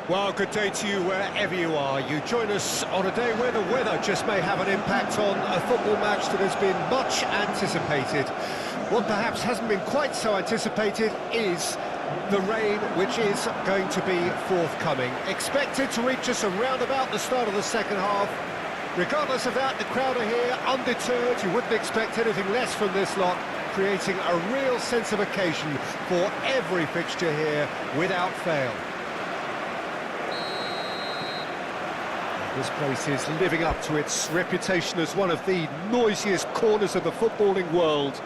Well, good day to you wherever you are. You join us on a day where the weather just may have an impact on a football match that has been much anticipated. What perhaps hasn't been quite so anticipated is the rain, which is going to be forthcoming. Expected to reach us around about the start of the second half. Regardless of that, the crowd are here, undeterred. You wouldn't expect anything less from this lot, creating a real sense of occasion for every fixture here without fail. This place is living up to its reputation as one of the noisiest corners of the footballing world.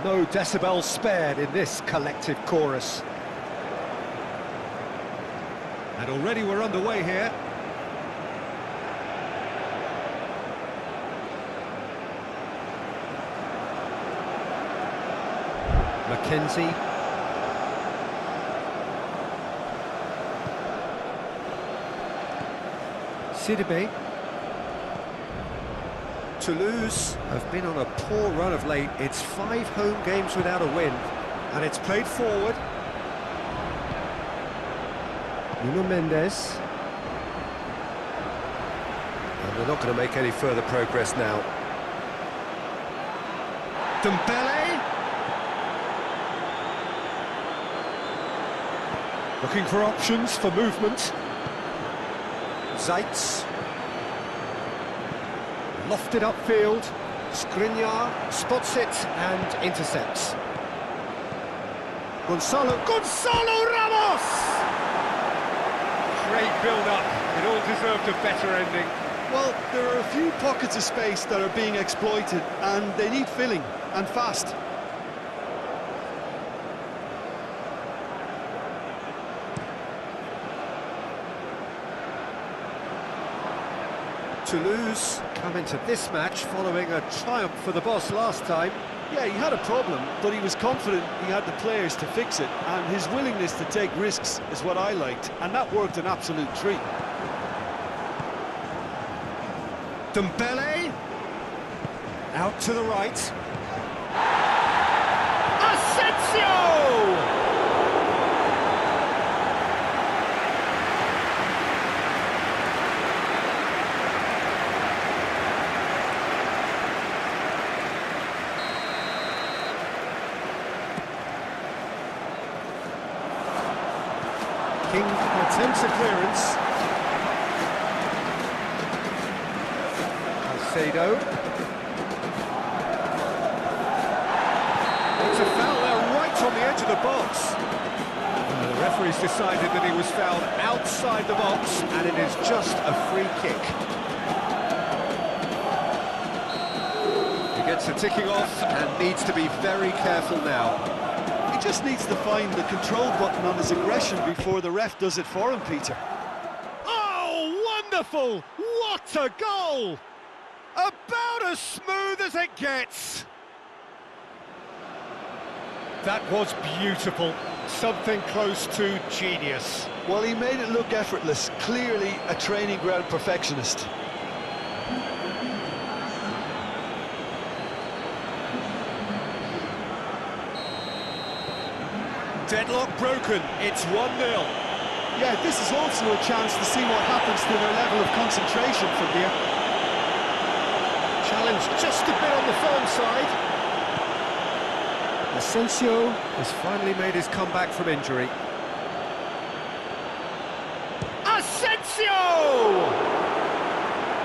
No decibels spared in this collective chorus. And already we're underway here. Mackenzie. Sidibe. Toulouse have been on a poor run of late. It's 5 home games without a win, and it's played forward. Nuno Mendes. And they're not going to make any further progress now. Dembele. Looking for options for movement. Zaitz. Lofted upfield. Skriniar spots it and intercepts. Gonzalo Ramos! Great build-up. It all deserved a better ending. Well, there are a few pockets of space that are being exploited, and they need filling, and fast. Toulouse come into this match following a triumph for the boss last time. Yeah, he had a problem, but he was confident he had the players to fix it, and his willingness to take risks is what I liked, and that worked an absolute treat. Dembele, out to the right. Asensio! King attempts a clearance. Alcedo. It's a foul there right on the edge of the box. And the referee's decided that he was fouled outside the box, and it is just a free kick. He gets the ticking off and needs to be very careful now. He just needs to find the control button on his aggression before the ref does it for him, Peter. Oh, wonderful! What a goal! About as smooth as it gets. That was beautiful. Something close to genius. Well, he made it look effortless. Clearly a training ground perfectionist. Deadlock broken, it's 1-0. Yeah, this is also a chance to see what happens to their level of concentration from here. Challenge just a bit on the firm side. Asensio has finally made his comeback from injury. Asensio!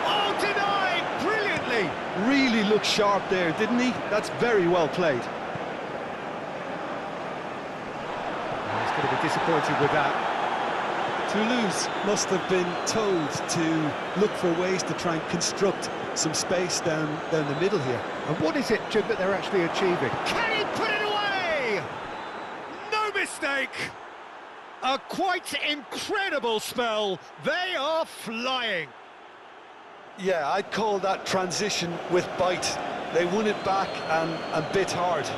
Oh, denied brilliantly! Really looked sharp there, didn't he? That's very well played. He's going to be disappointed with that. Toulouse must have been told to look for ways to try and construct some space down the middle here. And what is it, Jim, that they're actually achieving? Can he put it away? No mistake! A quite incredible spell. They are flying. Yeah, I'd call that transition with bite. They won it back and bit hard.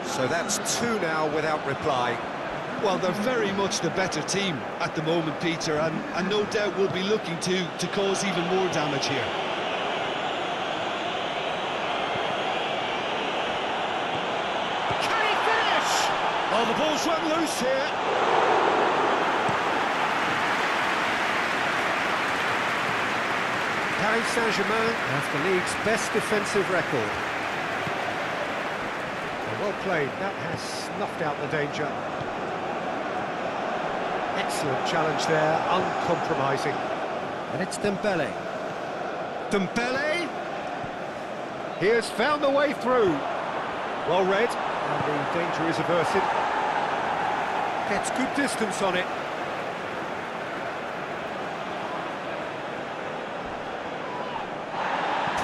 So that's 2 now without reply. Well, they're very much the better team at the moment, Peter, and no doubt will be looking to cause even more damage here. Oh, the ball's run loose here. Paris Saint-Germain have the league's best defensive record. Well played, that has snuffed out the danger. Excellent challenge there, uncompromising. And it's Dembele. Dembele! He has found the way through. Well read, and the danger is averted. Gets good distance on it.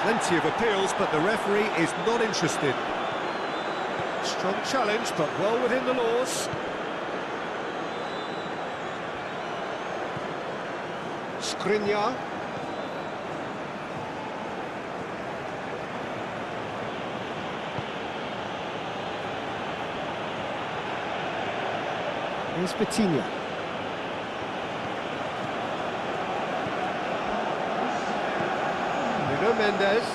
Plenty of appeals, but the referee is not interested. Strong challenge, but well within the laws. Skriniar. Here's Vitinha. Nuno Mendes.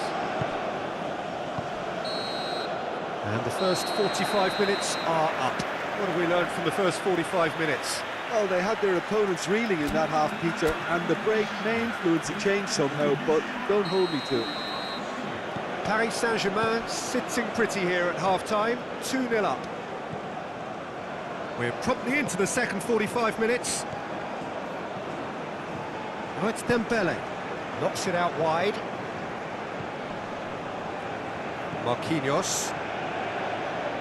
And the first 45 minutes are up. What have we learned from the first 45 minutes? Well, they had their opponents reeling in that half, Peter, and the break may influence a change somehow, but don't hold me to it. Paris Saint-Germain sitting pretty here at half-time, 2-0 up. We're promptly into the second 45 minutes. Now it's Dembele. Knocks it out wide. Marquinhos.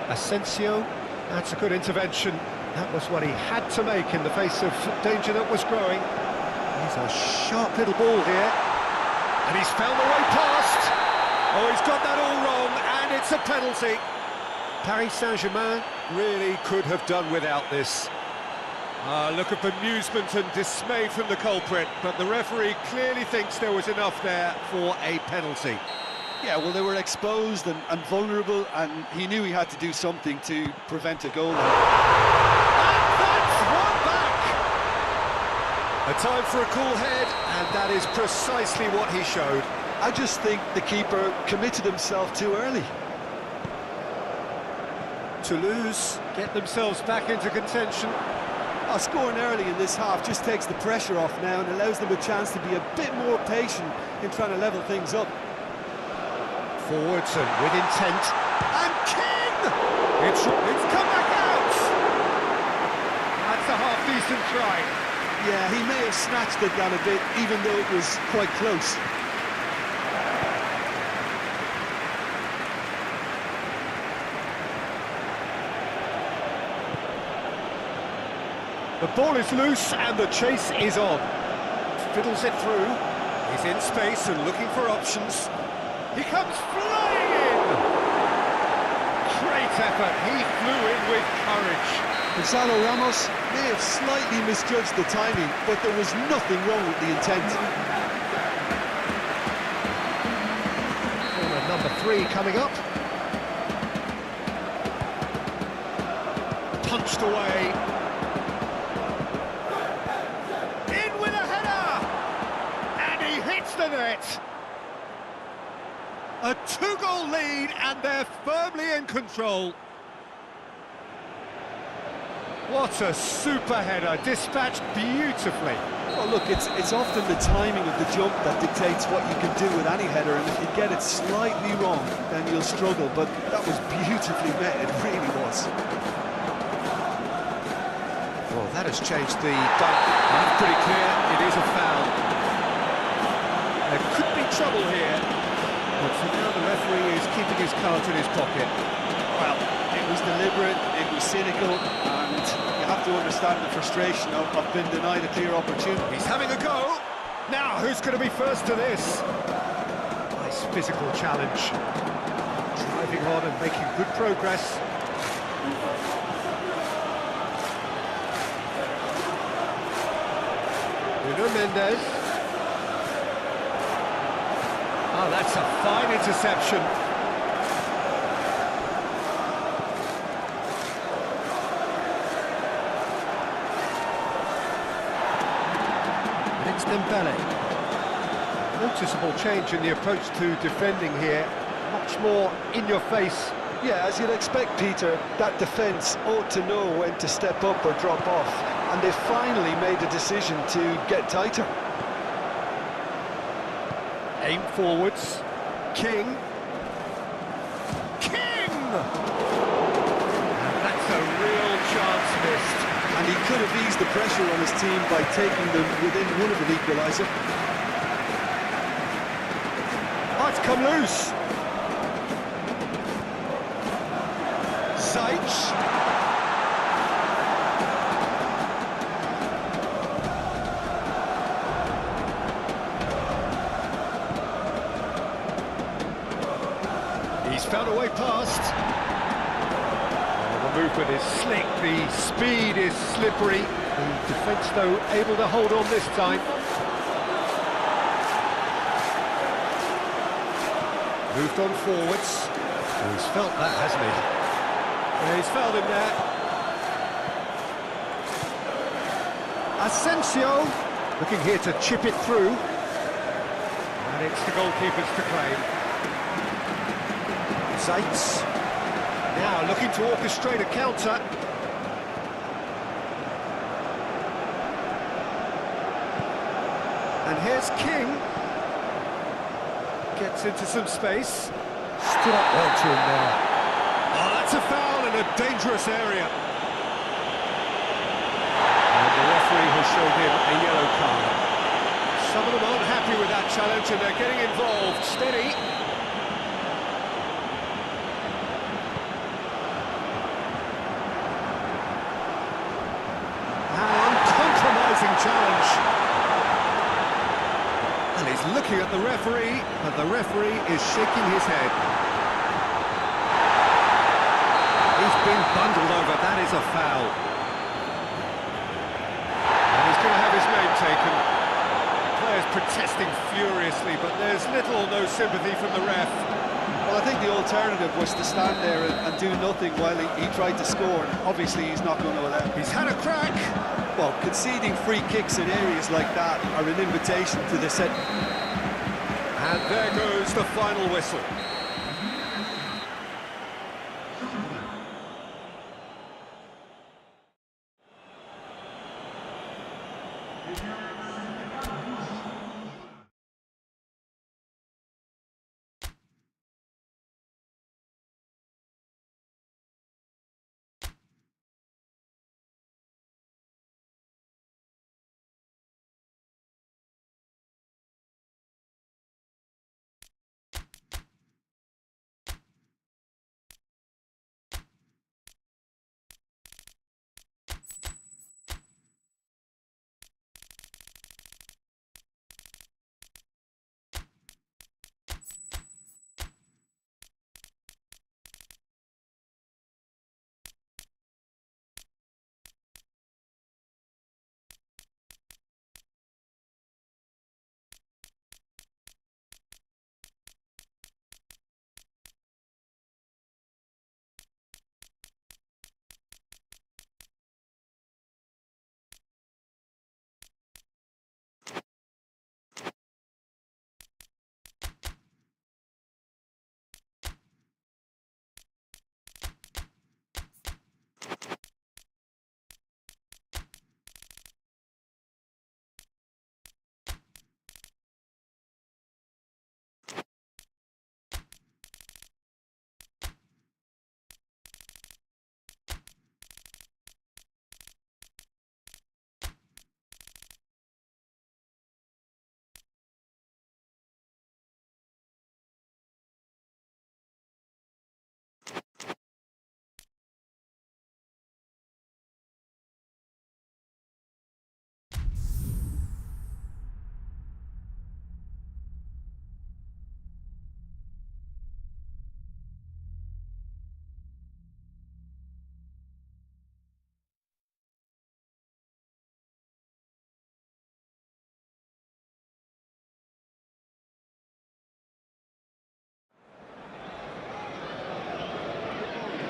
Asensio. That's a good intervention. That was what he had to make in the face of danger that was growing. He's a sharp little ball here. And he's found the way past. Oh, he's got that all wrong, and it's a penalty. Paris Saint-Germain really could have done without this. Look at bemusement and dismay from the culprit, but the referee clearly thinks there was enough there for a penalty. Yeah, well, they were exposed and vulnerable, and he knew he had to do something to prevent a goal. And that's one back! A time for a cool head, and that is precisely what he showed. I just think the keeper committed himself too early. Toulouse get themselves back into contention. Scoring early in this half just takes the pressure off now and allows them a chance to be a bit more patient in trying to level things up. Forwards and with intent. And King! It's come back out! That's a half-decent try. Yeah, he may have snatched it down a bit, even though it was quite close. The ball is loose and the chase is on. Fiddles it through. He's in space and looking for options. He comes flying in! Great effort. He flew in with courage. Gonzalo Ramos may have slightly misjudged the timing, but there was nothing wrong with the intent. Corner number 3 coming up. Punched away. The net. A 2-goal lead and they're firmly in control. What a super header, dispatched beautifully. Well, look, it's often the timing of the jump that dictates what you can do with any header, and if you get it slightly wrong, then you'll struggle, but that was beautifully met, it really was. Well, that has changed the dynamic. Pretty clear, it is a foul. There could be trouble here, but for now the referee is keeping his cards in his pocket. Well, it was deliberate, it was cynical, and you have to understand the frustration of being denied a clear opportunity. He's having a go. Now, who's going to be first to this? Nice physical challenge. Driving on and making good progress. Nuno Mendes. Oh, that's a fine interception. And it's Dembele. Noticeable change in the approach to defending here. Much more in your face Yeah, as you'd expect, Peter, that defence ought to know when to step up or drop off, and they've finally made a decision to get tighter. Aim forwards. King. And that's a real chance missed. And he could have eased the pressure on his team by taking them within one of an equaliser. Oh, it's come loose. Zajc. He's found a way past. The movement is slick, the speed is slippery. The defence, though, able to hold on this time. Moved on forwards. Oh, he's felt that, hasn't he? Yeah, he's felt him there. Asensio looking here to chip it through. And it's the goalkeepers to claim. Zajc now looking to orchestrate a counter. And here's King. Gets into some space. Stood up well to him there. Oh, that's a foul in a dangerous area. And the referee has shown him a yellow card. Some of them aren't happy with that challenge and they're getting involved. Steady. Challenge. And he's looking at the referee, but the referee is shaking his head. He's been bundled over, that is a foul. And he's going to have his name taken. Players protesting furiously, but there's little or no sympathy from the ref. Well, I think the alternative was to stand there and do nothing while he tried to score. Obviously, he's not going to allow it. He's had a crack. Well, conceding free kicks in areas like that are an invitation to the set. And there goes the final whistle.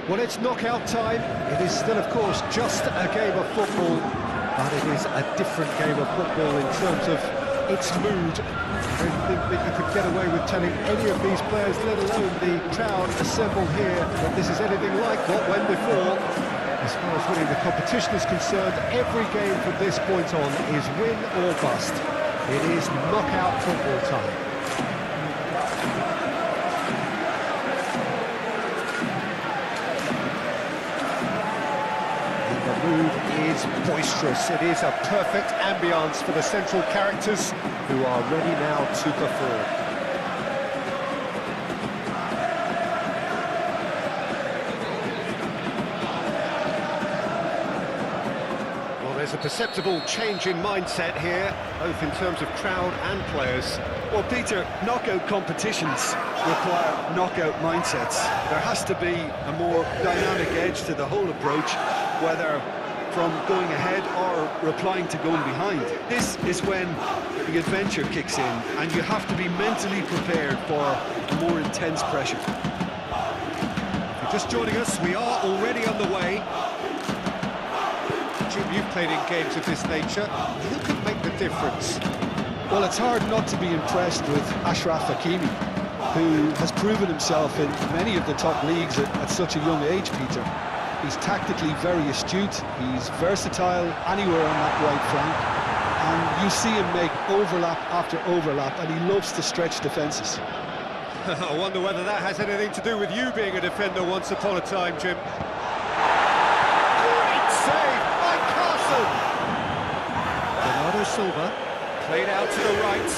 Well, it's knockout time. It is still, of course, just a game of football, but it is a different game of football in terms of its mood. I don't think that you could get away with telling any of these players, let alone the crowd assembled here, that this is anything like what went before. As far as winning the competition is concerned, every game from this point on is win or bust. It is knockout football time. The mood is boisterous. It is a perfect ambience for the central characters who are ready now to perform. Well, there's a perceptible change in mindset here, both in terms of crowd and players. Well, Peter, knockout competitions require knockout mindsets. There has to be a more dynamic edge to the whole approach, whether from going ahead or replying to going behind. This is when the adventure kicks in, and you have to be mentally prepared for more intense pressure. If you're just joining us, we are already underway. Jim, you've played in games of this nature. Who can make the difference? Well, it's hard not to be impressed with Achraf Hakimi, who has proven himself in many of the top leagues at such a young age, Peter. He's tactically very astute, he's versatile anywhere on that right flank, and you see him make overlap after overlap, and he loves to stretch defences. I wonder whether that has anything to do with you being a defender once upon a time, Jim. Great save by Carson! Bernardo Silva, played out to the right.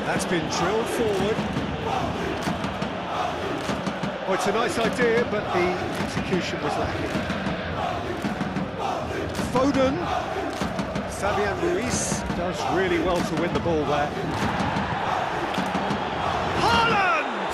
That's been drilled forward. Oh, it's a nice idea, but the execution was lacking. Foden. Fabian Ruiz does really well to win the ball there. Haaland!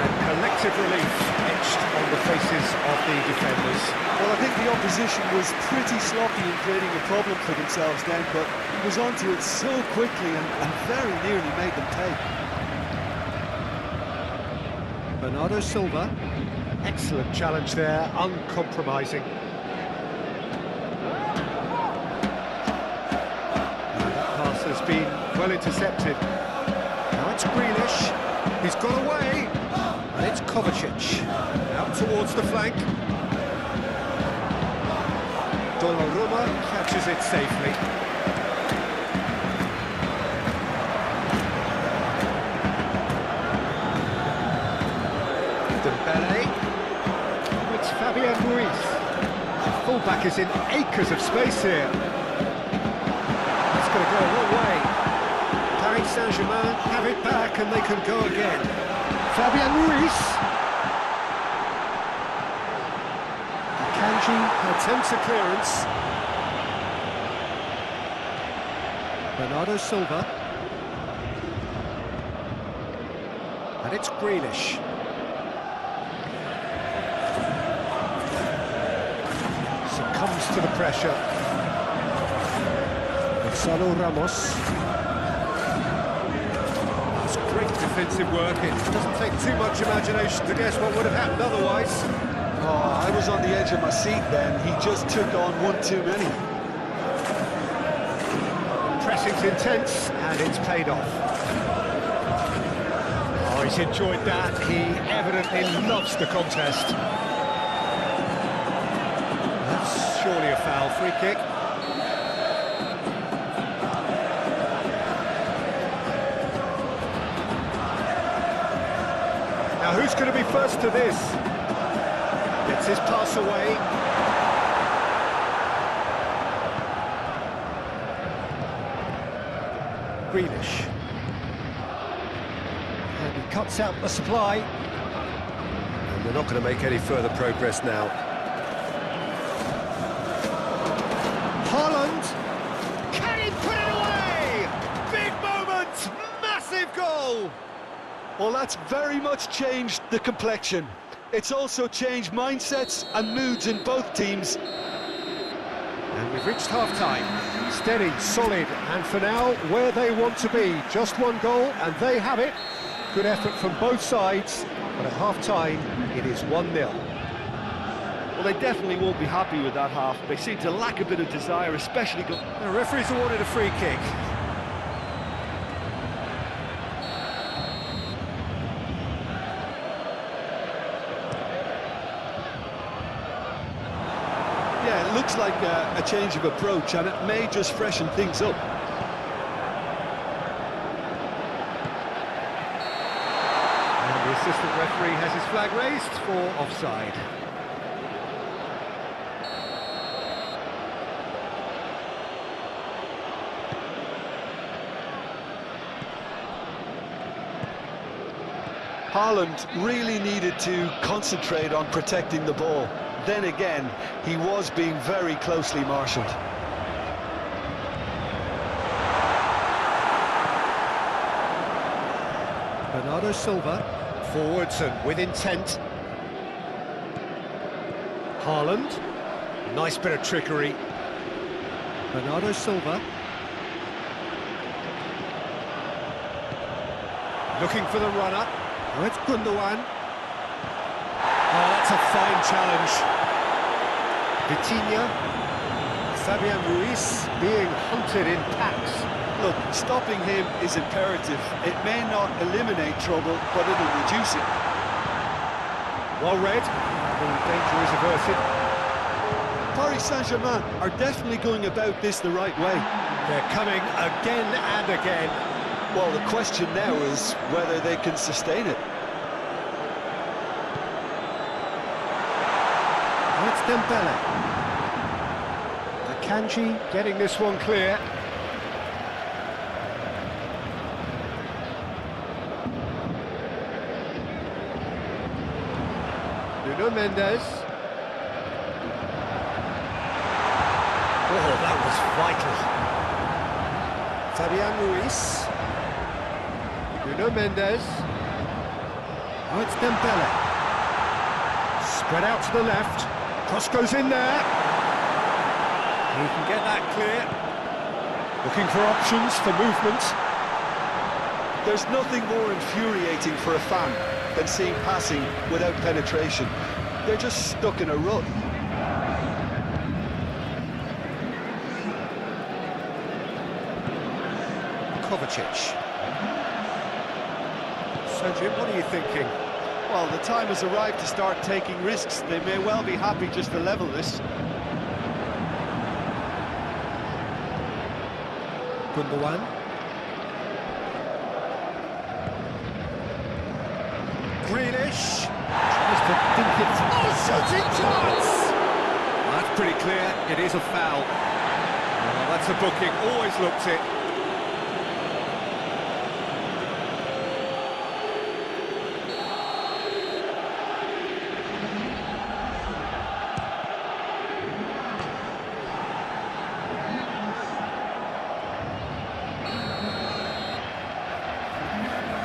And collective relief etched on the faces of the defenders. Well, I think the opposition was pretty sloppy in creating a problem for themselves then, but he was onto it so quickly and very nearly made them pay. Bernardo Silva, excellent challenge there, uncompromising. That pass has been well intercepted. Now it's Grealish, he's got away, and it's Kovacic, out towards the flank. Donnarumma catches it safely. It's Fabian Ruiz. The fullback is in acres of space here. It's going to go a long way. Paris Saint-Germain have it back and they can go again. Fabian Ruiz. Akanji attempts a clearance. Bernardo Silva. And it's Grealish. Succumbs to the pressure. Gonzalo Ramos. It's great defensive work. It doesn't take too much imagination to guess what would have happened otherwise. Oh, I was on the edge of my seat then. He just took on one too many. Pressing's intense, and it's paid off. Oh, he's enjoyed that. He evidently loves the contest. That's surely a foul. Free kick. Now, who's going to be first to this? Gets his pass away. Grealish. And he cuts out the supply. And they're not going to make any further progress now. Haaland. Can he put it away? Big moment! Massive goal! Well, that's very much changed the complexion. It's also changed mindsets and moods in both teams. And we've reached half-time. Steady, solid, and for now, where they want to be. Just one goal, and they have it. Good effort from both sides, but at half-time, it is 1-0. Well, Well, they definitely won't be happy with that half. They seem to lack a bit of desire, especially... The referee's awarded a free kick. Yeah, it looks like a change of approach, and it may just freshen things up. And the assistant referee has his flag raised for offside. Haaland really needed to concentrate on protecting the ball. Then again, he was being very closely marshalled. Bernardo Silva, forwards and with intent. Haaland, nice bit of trickery. Bernardo Silva. Looking for the runner. Oh, it's Gundogan. Oh, that's a fine challenge. Vitinha. Fabian Ruiz being hunted in packs. Look, stopping him is imperative. It may not eliminate trouble, but it'll reduce it. Well read. The danger is averted. Paris Saint-Germain are definitely going about this the right way. They're coming again and again. Well, the question now is whether they can sustain it. It's Dembele. Akanji getting this one clear. Nuno Mendes. Oh, that was vital. Fabian Ruiz. Nuno Mendes. Oh, it's Dembele. Spread out to the left. Cross goes in there. He can get that clear. Looking for options for movement. There's nothing more infuriating for a fan than seeing passing without penetration. They're just stuck in a rut. Kovacic. So, Jim, what are you thinking? Well, the time has arrived to start taking risks. They may well be happy just to level this. Gundogan. Grealish. Tries to think it. Oh, shooting chance! That's pretty clear. It is a foul. Oh, that's a booking. Always looked it.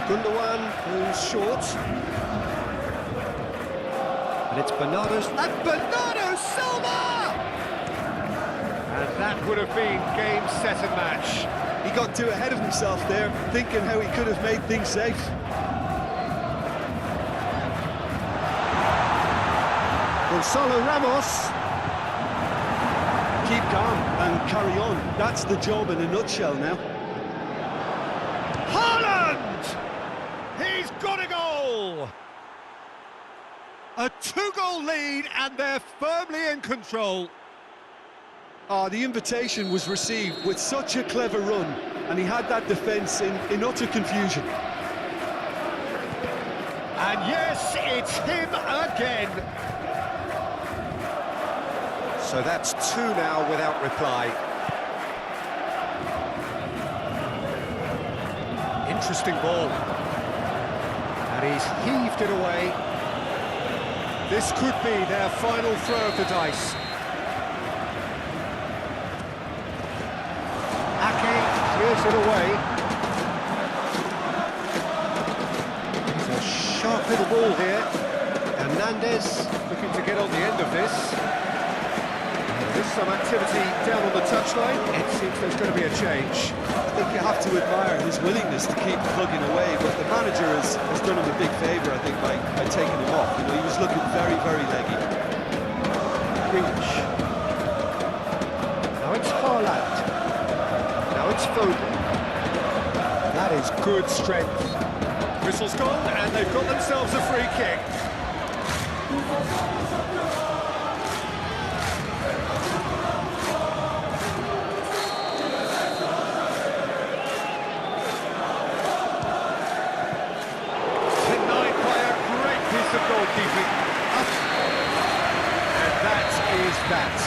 Gundogan who's short. And it's Bernardo Silva! And that would have been game, set and match. He got too ahead of himself there, thinking how he could have made things safe. Gonzalo Ramos. Keep calm and carry on. That's the job in a nutshell now. He's got a goal! A 2-goal lead and they're firmly in control. The invitation was received with such a clever run, and he had that defence in utter confusion. And yes, it's him again. So that's 2 now without reply. Interesting ball. And he's heaved it away. This could be their final throw of the dice. Ake clears it away. It's a sharp little ball here. Hernandez looking to get on the end of this. There's some activity down on the touchline. It seems there's going to be a change. I think you have to admire his willingness to keep plugging away, but the manager has done him a big favour, I think, by taking him off. You know, he was looking very, very leggy. reach. Now it's Perjalan. Now it's Foden. That is good strength. Whistle's gone, and they've got themselves a free kick. Denied by a great piece of goalkeeping. And that is that.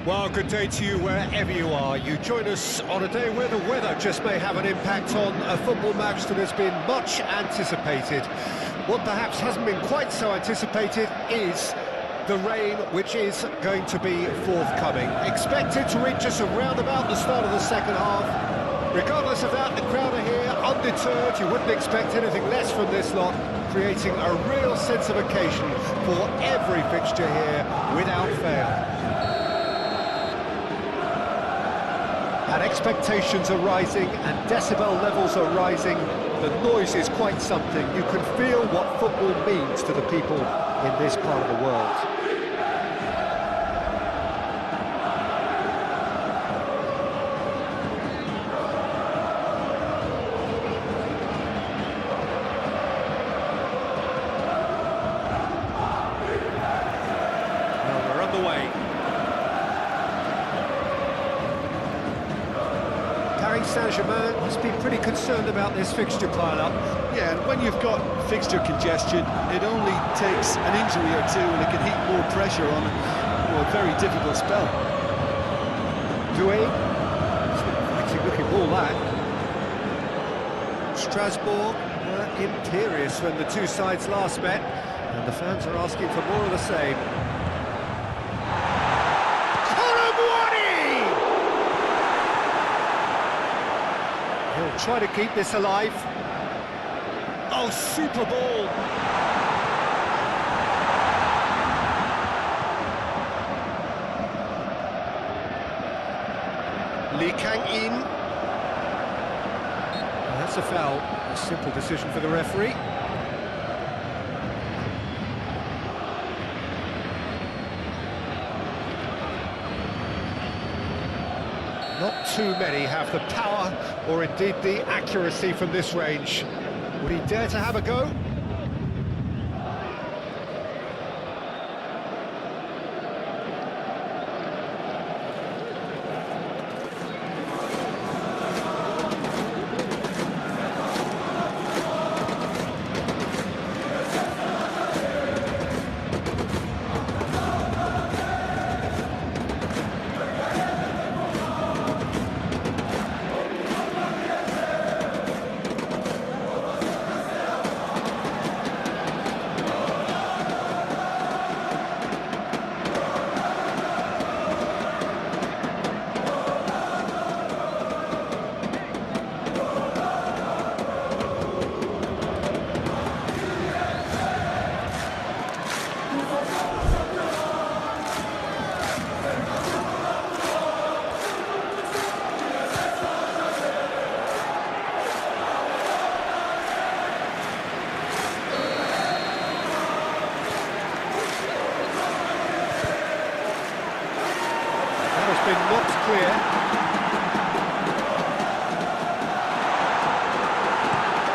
Well, good day to you wherever you are. You join us on a day where the weather just may have an impact on a football match that has been much anticipated. What perhaps hasn't been quite so anticipated is the rain, which is going to be forthcoming. Expected to reach us around about the start of the second half. Regardless of that, the crowd are here, undeterred. You wouldn't expect anything less from this lot, creating a real sense of occasion for every fixture here without fail. And expectations are rising and decibel levels are rising. The noise is quite something. You can feel what football means to the people in this part of the world. Well, we're underway. Saint-Germain must be pretty concerned about this fixture pile-up. Yeah, and when you've got fixture congestion, it only takes an injury or two and it can heap more pressure on a very difficult spell. Doué, fighting looking ball that. Strasbourg were imperious when the two sides last met, and the fans are asking for more of the same. He'll try to keep this alive. Oh, super ball. In. That's a foul. A simple decision for the referee. Not too many have the power or indeed the accuracy from this range. Would he dare to have a go? looks clear.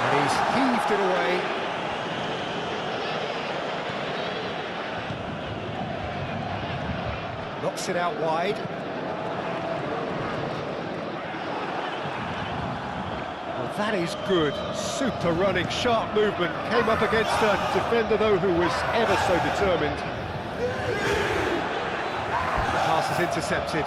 And he's heaved it away. Knocks it out wide. Well, that is good. Super running, sharp movement. Came up against a defender, though, who was ever so determined. The pass is intercepted.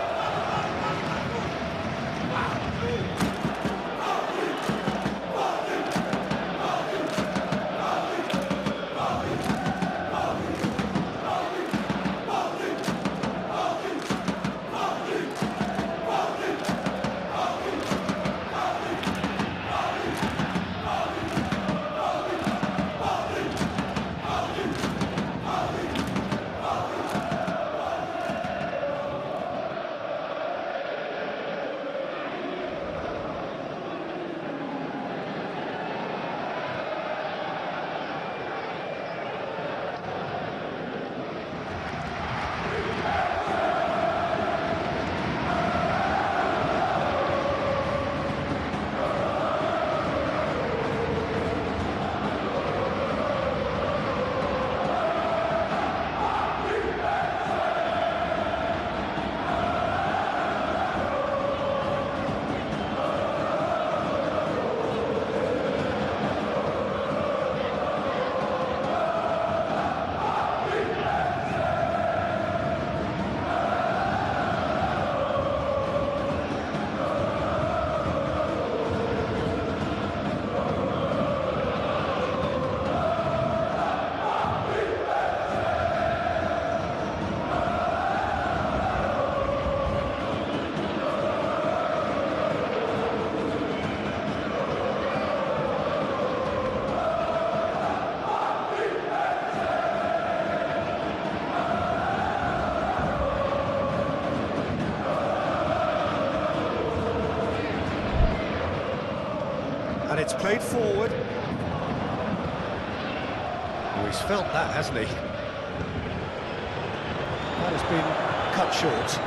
And it's played forward. Oh, he's felt that, hasn't he? That has been cut short.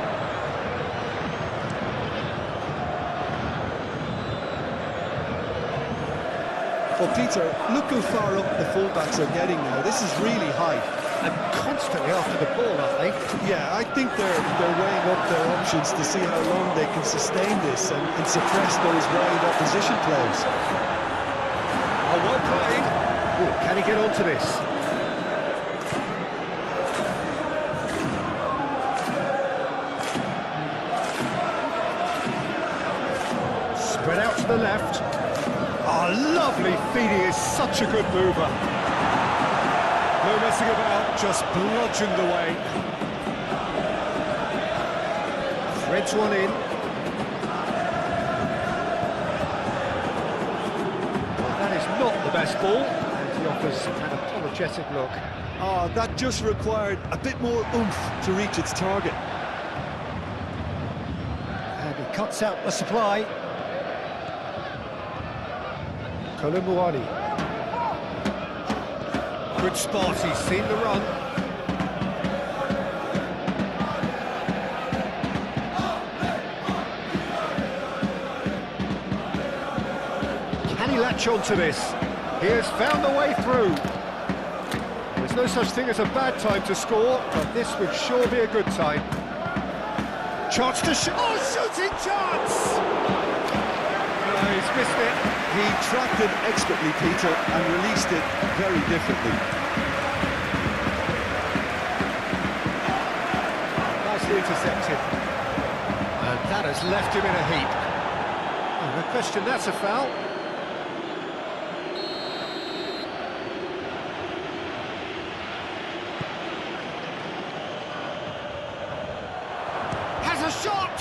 Well, Peter, look how far up the fullbacks are getting now. This is really high. And constantly after the ball, aren't they? Yeah, I think they're weighing up their options to see how long they can sustain this and suppress those wide opposition players. Oh, well played. Ooh, can he get onto this? Spread out to the left. Oh, lovely feed. He is such a good mover. No messing about, just bludgeoned away. Threads one in. Well, that is not the best ball. And he offers an apologetic look. Oh, that just required a bit more oomph to reach its target. And he cuts out the supply. Kolumuani. Good spot, he's seen the run. Can he latch onto this? He has found the way through. There's no such thing as a bad time to score, but this would sure be a good time. Chance to shoot. Oh, shooting chance! No, he's missed it. He tracked it expertly, Peter, and released it very differently. Nicely intercepted. And that has left him in a heap. Oh, no question, that's a foul. Has a shot!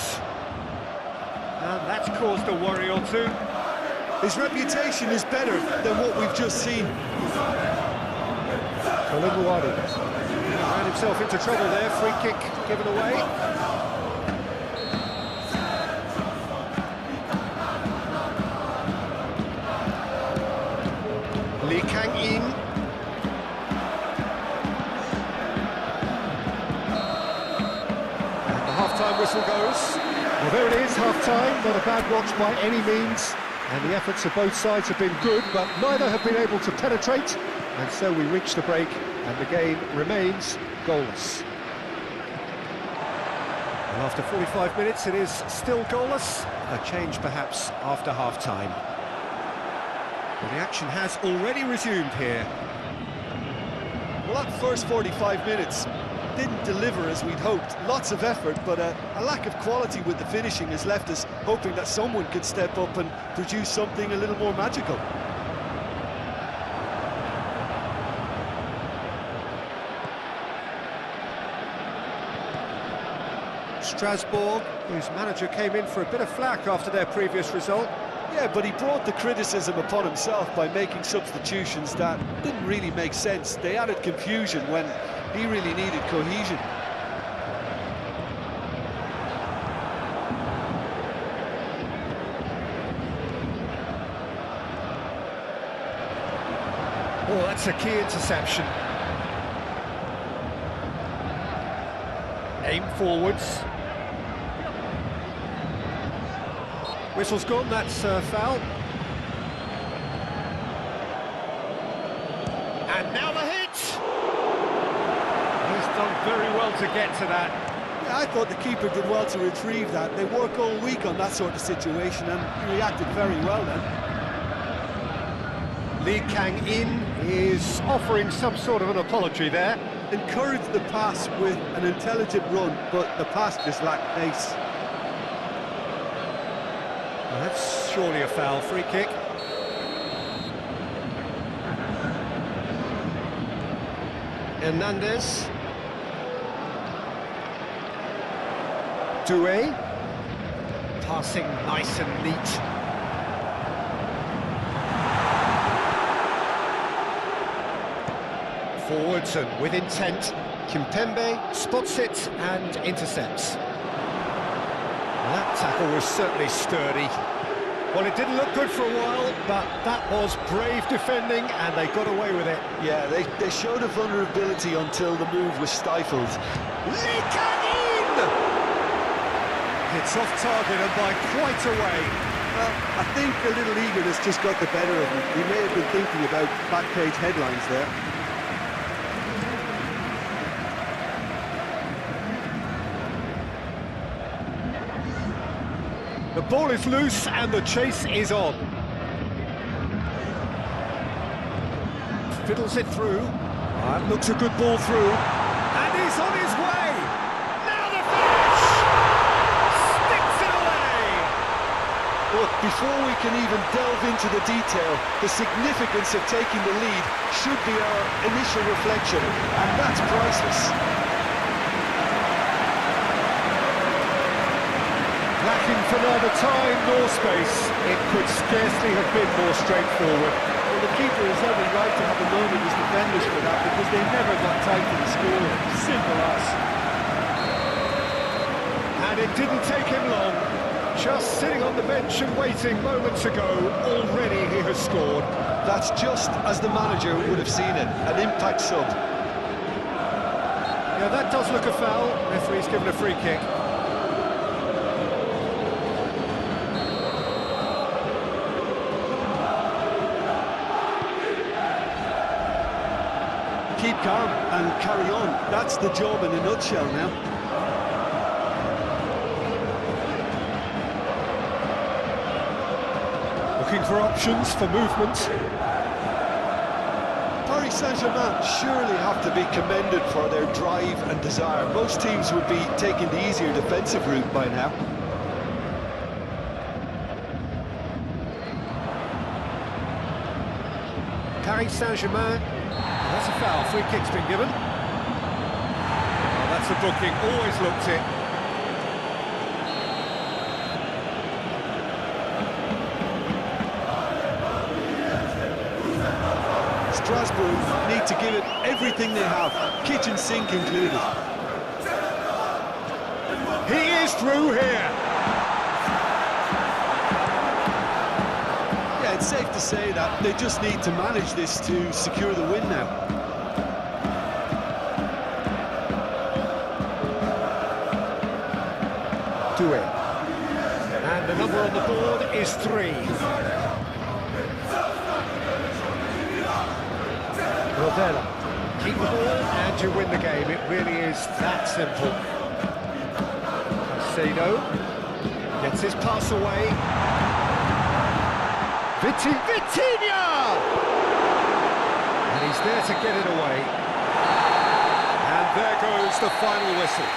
And that's caused a worry or two. His reputation is better than what we've just seen. Kolumuani ran himself into trouble there, free kick given away. Lee Kang-in. And the half-time whistle goes. is half-time, not a bad watch by any means, and the efforts of both sides have been good, but neither have been able to penetrate, and so we reach the break, and the game remains goalless. And after 45 minutes, it is still goalless, a change perhaps after half-time. But the action has already resumed here. Well, that first 45 minutes didn't deliver as we'd hoped. Lots of effort, but a lack of quality with the finishing has left us hoping that someone could step up and produce something a little more magical. Strasbourg, whose manager came in for a bit of flack after their previous result. Yeah, but he brought the criticism upon himself by making substitutions that didn't really make sense. They added confusion when he really needed cohesion. Oh, that's a key interception. Aim forwards. Whistle's gone, that's a foul. And now the hit! He's done very well to get to that. Yeah, I thought the keeper did well to retrieve that. They work all week on that sort of situation and he reacted very well then. Lee Kang-in is offering some sort of an apology there. Encouraged the pass with an intelligent run, but the pass just lacked pace. Well, that's surely a foul. Free kick. Hernandez. Doué. Passing nice and neat. Forwards and with intent. Kimpembe spots it and intercepts. That tackle was certainly sturdy. Well, it didn't look good for a while, but that was brave defending and they got away with it. Yeah, they showed a vulnerability until the move was stifled. Lee Kang-in! It's off target and by quite a way. Well, I think a little eagerness just got the better of him. He may have been thinking about back page headlines there. The ball is loose and the chase is on. Fiddles it through. That looks a good ball through. And he's on his way! Now the finish! Sticks it away! Look, before we can even delve into the detail, the significance of taking the lead should be our initial reflection, and that's priceless. Lacking for neither time nor space, it could scarcely have been more straightforward. Well, the keeper has every right to have a go at his defenders for that, because they never got tight to the score. Simple as. And it didn't take him long. Just sitting on the bench and waiting moments ago, already he has scored. That's just as the manager would have seen it, an impact sub. Yeah, that does look a foul. Referee's given a free kick. Keep calm and carry on. That's the job in a nutshell now. Looking for options for movement. Paris Saint-Germain surely have to be commended for their drive and desire. Most teams would be taking the easier defensive route by now. Paris Saint-Germain. That's a foul. Free kick's been given. Oh, that's a booking. Always looked it. Strasbourg need to give it everything they have, kitchen sink included. He is through here. Yeah, it's safe to say that they just need to manage this to secure the win now. Doué. And the number on the board is 3. Rovella. Keep the ball and you win the game. It really is that simple. Caicedo gets his pass away. Vitinha! And he's there to get it away. And there goes the final whistle.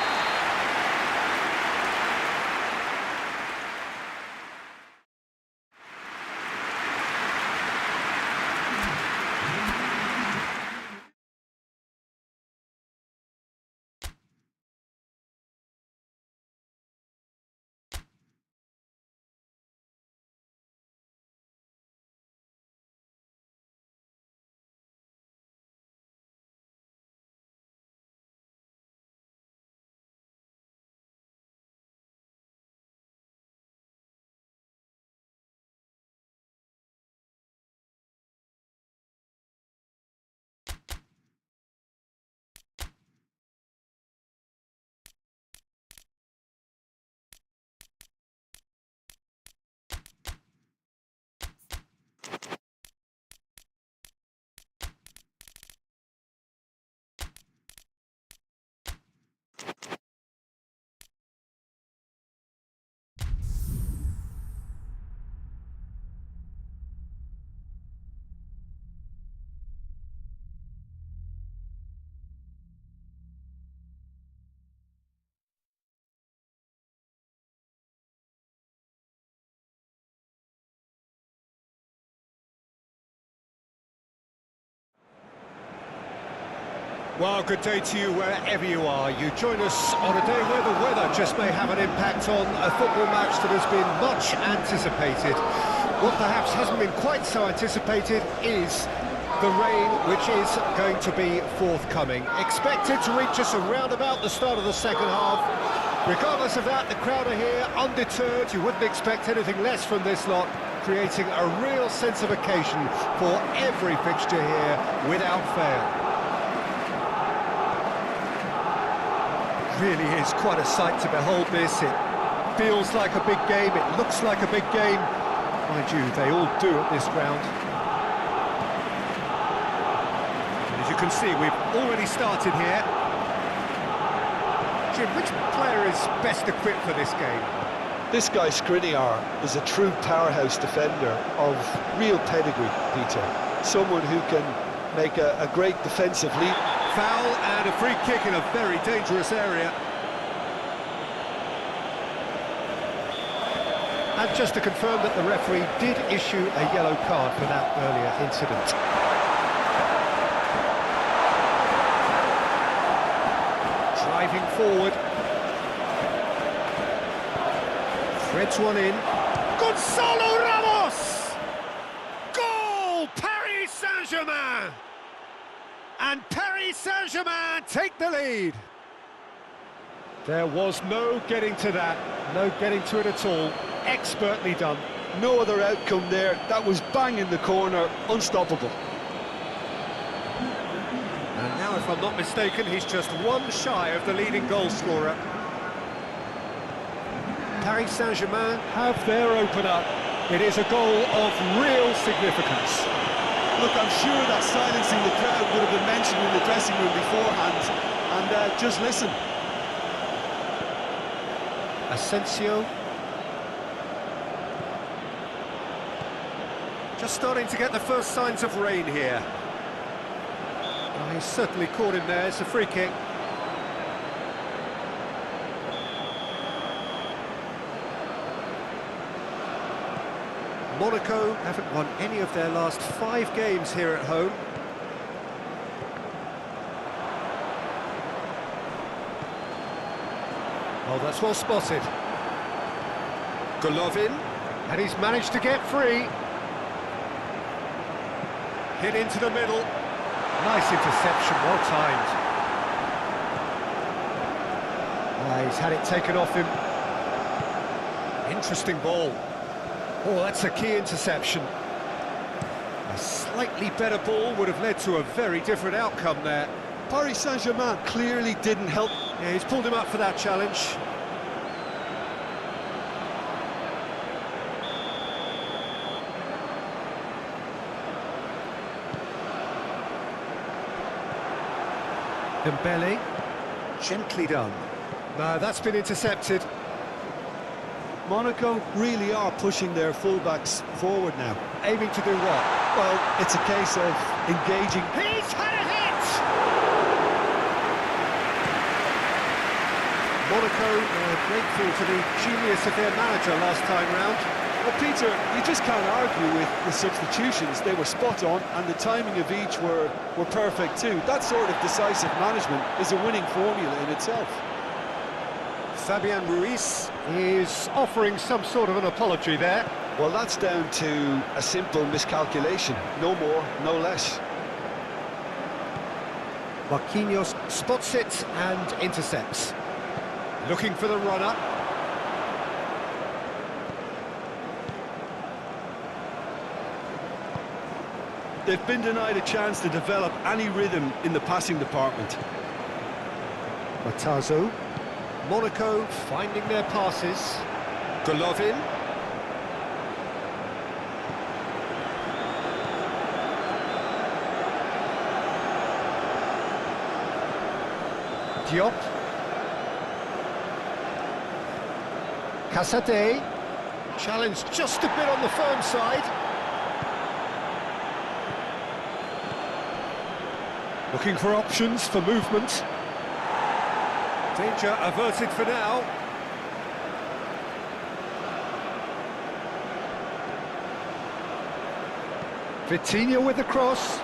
Well, good day to you wherever you are. You join us on a day where the weather just may have an impact on a football match that has been much anticipated. What perhaps hasn't been quite so anticipated is the rain, which is going to be forthcoming. Expected to reach us around about the start of the second half. Regardless of that, the crowd are here, undeterred. You wouldn't expect anything less from this lot, creating a real sense of occasion for every fixture here without fail. Really is quite a sight to behold this. It feels like a big game, it looks like a big game. Mind you, they all do at this ground. And as you can see, we've already started here. Jim, which player is best equipped for this game? This guy Skriniar is a true powerhouse defender of real pedigree, Peter. Someone who can make a great defensive lead. Foul and a free kick in a very dangerous area. And just to confirm that the referee did issue a yellow card for that earlier incident. Driving forward. Threads one in. Gonzalo Ramos! Goal! Paris Saint-Germain! And Paris Saint-Germain take the lead. There was no getting to that, no getting to it at all. Expertly done. No other outcome there. That was bang in the corner, unstoppable. And now, if I'm not mistaken, he's just one shy of the leading goal scorer. Paris Saint-Germain have their opener. It is a goal of real significance. Look, I'm sure that silencing the crowd would have been mentioned in the dressing room beforehand. And just listen. Asensio. Just starting to get the first signs of rain here. Oh, he's certainly caught him there. It's a free kick. Monaco haven't won any of their last 5 games here at home. Oh, that's well spotted. Golovin, and he's managed to get free. Hit into the middle. Nice interception, well timed. He's had it taken off him. Interesting ball. Oh, that's a key interception. A slightly better ball would have led to a very different outcome there. Paris Saint-Germain clearly didn't help. Yeah, he's pulled him up for that challenge. Dembele. Gently done. No, that's been intercepted. Monaco really are pushing their fullbacks forward now. Aiming to do what? Well, it's a case of engaging. He's had a hit! Monaco grateful to the genius of their manager last time round. Well, Peter, you just can't argue with the substitutions. They were spot on, and the timing of each were perfect too. That sort of decisive management is a winning formula in itself. Fabian Ruiz is offering some sort of an apology there. Well, that's down to a simple miscalculation. No more, no less. Marquinhos spots it and intercepts. Looking for the runner. They've been denied a chance to develop any rhythm in the passing department. Matazo. Monaco finding their passes. Golovin. Diop. Casade. Challenge just a bit on the firm side. Looking for options for movement. Danger averted for now. Vitinha with the cross.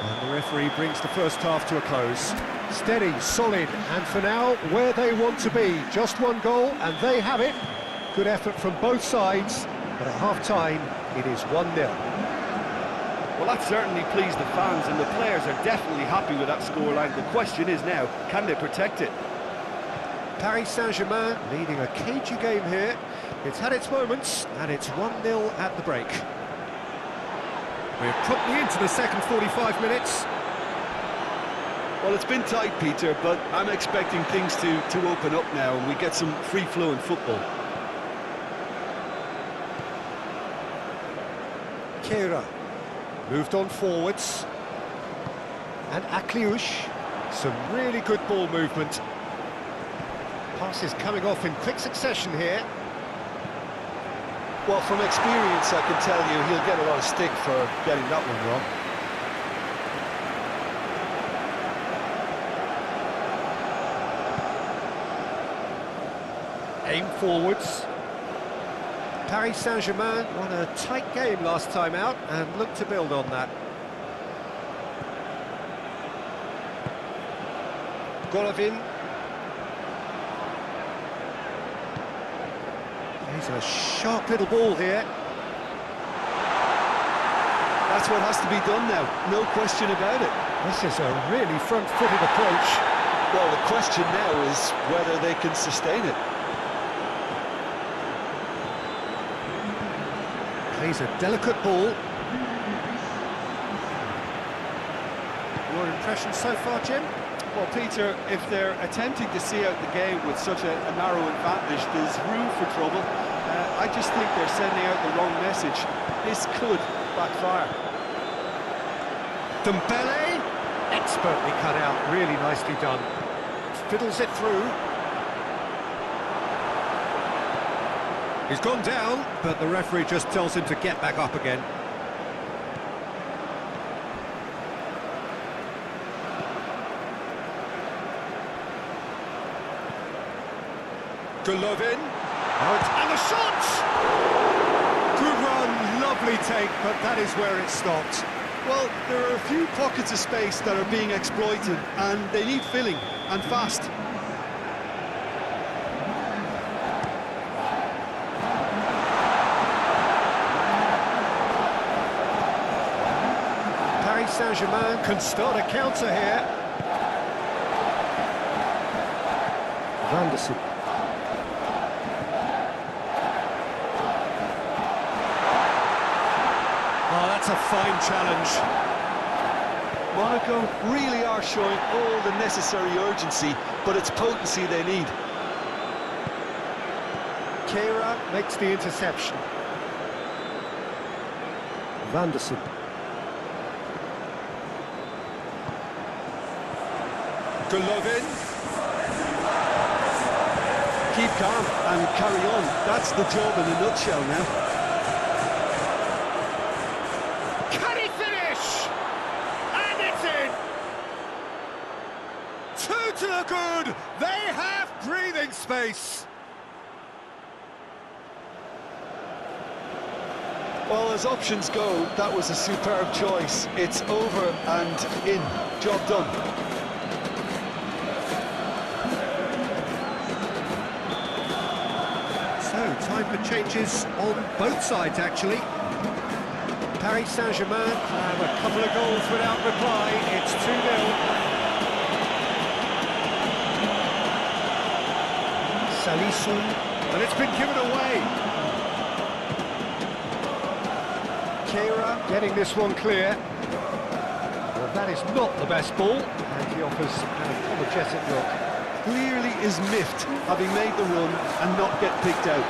And the referee brings the first half to a close. Steady, solid, and for now, where they want to be. Just one goal, and they have it. Good effort from both sides, but at half-time, it is 1-0. Well, that certainly pleased the fans, and the players are definitely happy with that scoreline. The question is now, can they protect it? Paris Saint-Germain leading a cagey game here. It's had its moments, and it's 1-0 at the break. We're promptly into the second 45 minutes. Well, it's been tight, Peter, but I'm expecting things to open up now, and we get some free-flowing football. Kera moved on forwards. And Akliouche, some really good ball movement. Passes coming off in quick succession here. Well, from experience, I can tell you he'll get a lot of stick for getting that one wrong. Aim forwards. Paris Saint-Germain won a tight game last time out and look to build on that. Golovin. He's a sharp little ball here. That's what has to be done now, no question about it. This is a really front-footed approach. Well, the question now is whether they can sustain it. Plays a delicate ball. Your impression so far, Jim? Well, Peter, if they're attempting to see out the game with such a narrow advantage, there's room for trouble. I just think they're sending out the wrong message. This could backfire. Dembele, expertly cut out, really nicely done. Fiddles it through. He's gone down, but the referee just tells him to get back up again. Golovin. And the shot! Good run, lovely take, but that is where it stopped. Well, there are a few pockets of space that are being exploited, and they need filling, and fast. Paris Saint-Germain can start a counter here. Van der Sar. Oh, that's a fine challenge. Monaco really are showing all the necessary urgency, but it's potency they need. Kera makes the interception. Van der Sar. Golovin. Keep calm and carry on. That's the job in a nutshell now. Can he finish? And it's in! Two to the good! They have breathing space! Well, as options go, that was a superb choice. It's over and in. Job done. So, time for changes on both sides, actually. Paris Saint-Germain have a couple of goals without reply. It's 2-0. Salisu, and it's been given away. Kera getting this one clear. Well, that is not the best ball, and he offers an apologetic look. Clearly is miffed, having made the run and not get picked out.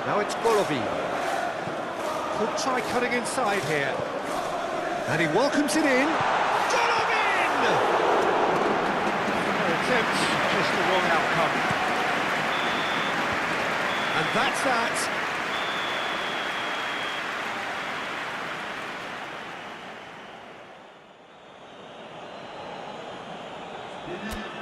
Now it's Golovin. Could try cutting inside here. And he welcomes it in. Golovin! Attempt, just the wrong outcome. And that's that. Yeah.